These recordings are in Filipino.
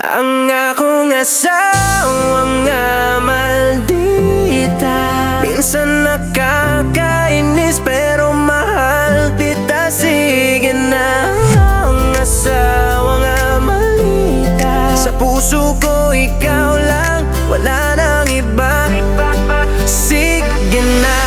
Ang akong asawang nga maldita. Minsan nakakainis pero mahal kita. Sige na, ang asawa nga maldita. Sa puso ko ikaw lang, wala nang iba. Sige na.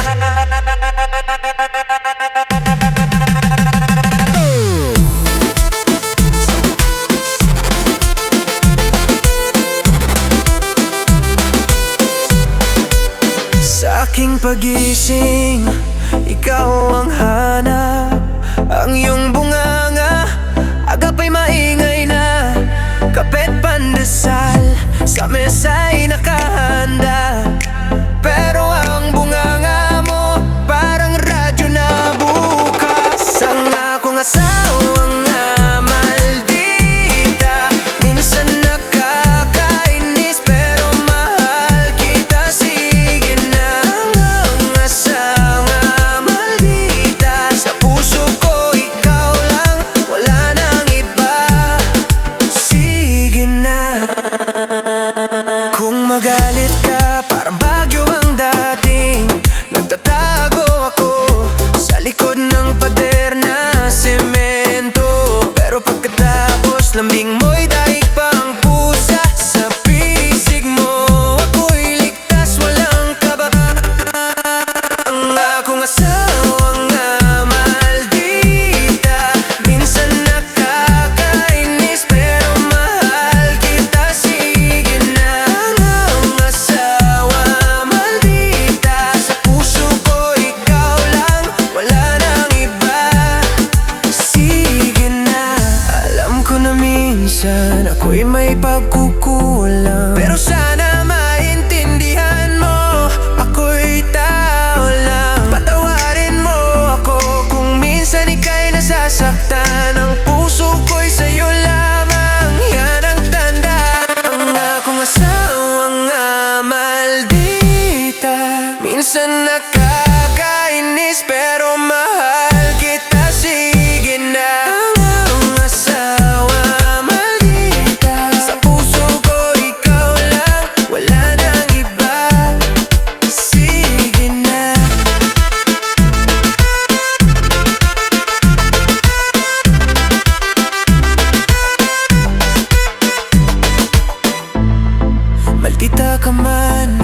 Sa aking pagising, ikaw ang hanap. Ang iyong bunganga, agapay maingay na. Kapet pandesal, sa mesa'y nakahanda. Pero ang bunganga mo, parang radyo na bukas. Ang akong asawang nga maldita. Minsan nakakainis pero mahal kita. Sige na, ang asawa maldita. Sa puso ko ikaw lang, wala nang iba. Sige na. Kung magalit ka, parang bagyo ang dating. Nagtatago ako sa likod ng pader na semento. Pero pagkatapos, lambing mo'y daig pang pusa. Sa pisig mo, ako'y ligtas, walang kaba. Ang akong asawang nga maldita. Minsan nakakainis pero mahal kita. Sige na, ang asawa maldita. Sa puso ko ikaw lang, wala nang iba. Sige na. Alam ko na minsan ako'y may pagkukulang, pero sana maintindihan mo, ako'y tao lang. Patawarin mo ako kung minsan ika'y nasasaktan. Ang puso ko'y sa'yo lamang, yan ang tanda. Ang akong asawang nga maldita. Minsan nakakainis pero mahal kita. Sige na, ang asawa maldita. Sa puso ko ikaw lang, wala nang iba. Sige na. Maldita ka man,